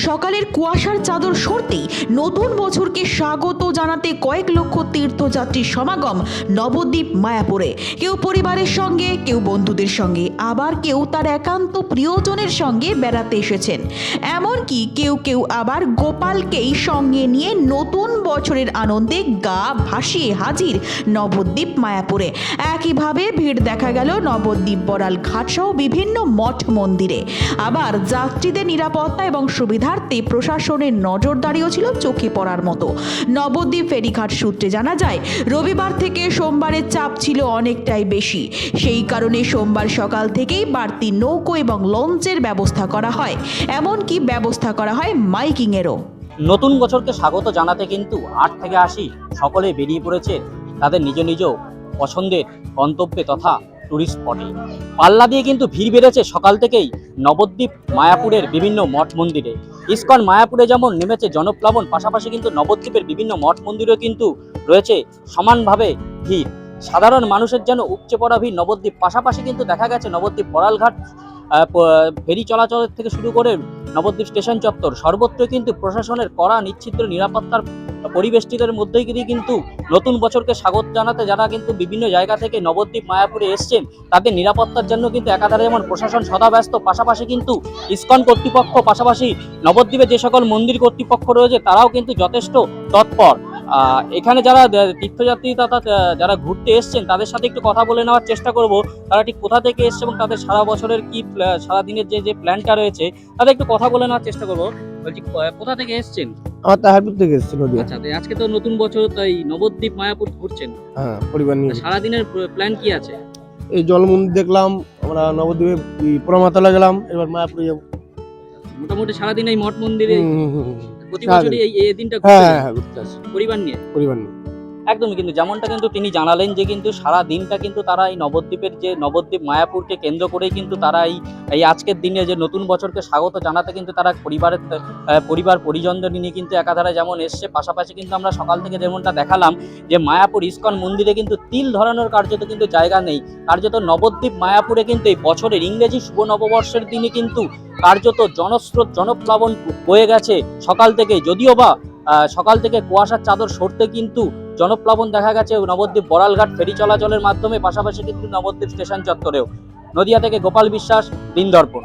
সকালের কুয়াশার চাদর সরতেই নতুন বছরকে স্বাগত জানাতে কয়েক লক্ষ তীর্থযাত্রীর সমাগম নবদ্বীপ মায়াপুরে। কেউ পরিবারের সঙ্গে, কেউ বন্ধুদের সঙ্গে, আবার কেউ তার একান্ত প্রিয়জনের সঙ্গে বেড়াতে এসেছেন। এমনকি কেউ কেউ আবার গোপালকেই সঙ্গে নিয়ে নতুন বছরের আনন্দে গা ভাসিয়ে হাজির নবদ্বীপ মায়াপুরে। একইভাবে ভিড় দেখা গেল নবদ্বীপ বড়াল ঘাটসহ বিভিন্ন মঠ মন্দিরে। আবার যাত্রীদের নিরাপত্তা এবং সুবিধার্থে প্রশাসনের নজরদারিও ছিল চোখে পড়ার মতো। নবদ্বীপ ফেরিঘাট সূত্রে জানা যায়, রবিবার থেকে সোমবারের চাপ ছিল অনেকটাই বেশি। সেই কারণে সোমবার সকাল থেকেই বাড়তি নৌকো এবং লঞ্চের ব্যবস্থা করা হয়, এমনকি ব্যবস্থা করা হয় মাইকিংয়েরও। নতুন বছরকে স্বাগত জানাতে কিন্তু 8 থেকে 80 সকলে বেরিয়ে পড়েছে তাদের নিজ নিজ পছন্দের গন্তব্যে তথা টুরিস্ট স্পটে। পাল্লা দিয়ে কিন্তু ভিড় বেড়েছে সকাল থেকেই নবদ্বীপ মায়াপুরের বিভিন্ন মঠ মন্দিরে। ইসকন মায়াপুরে যেমন নেমেছে জনপ্লাবন, পাশাপাশি কিন্তু নবদ্বীপের বিভিন্ন মঠ মন্দিরেও কিন্তু রয়েছে সমানভাবে ভিড়। সাধারণ মানুষের যেন উপচে পড়া ভিড় নবদ্বীপ। পাশাপাশি কিন্তু দেখা গেছে নবদ্বীপ বড়ালঘাট ফেরি চলাচলের থেকে শুরু করে নবদ্বীপ স্টেশন চত্বর সর্বত্র কিন্তু প্রশাসনের কড়া নিশ্চিদ্র নিরাপত্তার পরিবেষ্টিতের মধ্যেই কিন্তু নতুন বছরকে স্বাগত জানাতে যারা কিন্তু বিভিন্ন জায়গা থেকে নবদ্বীপ মায়াপুরে এসছেন তাদের নিরাপত্তার জন্য কিন্তু একাধারে যেমন প্রশাসন সদা ব্যস্ত, পাশাপাশি কিন্তু ইসকন কর্তৃপক্ষ, পাশাপাশি নবদ্বীপে যে সকল মন্দির কর্তৃপক্ষ রয়েছে তারাও কিন্তু যথেষ্ট তৎপর। এখানে যারা তীর্থযাত্রী তথা যারা ঘুরতে এসছেন তাদের সাথে একটু কথা বলে নেওয়ার চেষ্টা করব, তারা ঠিক কোথা থেকে এসছে এবং তাদের সারা বছরের কি সারাদিনের যে প্ল্যানটা রয়েছে তাদের একটু কথা বলে নেওয়ার চেষ্টা করবো। বলছি, কোথা থেকে এসছেন? আমার তাহারপুর থেকে এসেছি নদীয়া। আচ্ছা, আজকে তো নতুন বছর, তাই নবদ্বীপ মায়াপুর ঘুরছেন? হ্যাঁ, পরিবার নিয়ে। সারাদিনের প্ল্যান কি আছে? এই জল মন্দির দেখলাম, আমরা নবদ্বীপে পোড়ামাতলা গেলাম, এবার মায়াপুরে যাবো। মোটামুটি সারাদিন এই মঠ মন্দিরে প্রতি বছরই এই দিনটা ঘুরতে আসি পরিবার নিয়ে। নিয়ে একদমই, কিন্তু যেমনটা কিন্তু তিনি জানালেন যে কিন্তু সারা দিনটা কিন্তু তারা এই নবদ্বীপের যে নবদ্বীপ মায়াপুরকে কেন্দ্র করেই কিন্তু তারা এই আজকের দিনে যে নতুন বছরকে স্বাগত জানাতে কিন্তু তারা পরিবার পরিজনদের নিয়ে কিন্তু একাধারে যেমন এসছে। পাশাপাশি কিন্তু আমরা সকাল থেকে যেমনটা দেখালাম যে মায়াপুর ইসকন মন্দিরে কিন্তু তিল ধরানোর কার্যত কিন্তু জায়গা নেই। কার্যত নবদ্বীপ মায়াপুরে কিন্তু এই বছরের ইংরেজি শুভ নববর্ষের দিনে কিন্তু কার্যত জনস্রোত জনপ্লাবন বয়ে গেছে সকাল থেকে। যদিও বা সকাল থেকে কুয়াশার চাদর সরতে কিন্তু জনপ্লাবন দেখা গেছে নবদ্বীপ বড়ালঘাট ফেরি চলাচলের মাধ্যমে, পাশাপাশি কিন্তু নবদ্বীপ স্টেশন চত্বরেও। নদিয়া থেকে গোপাল বিশ্বাস, দিনদর্পণ।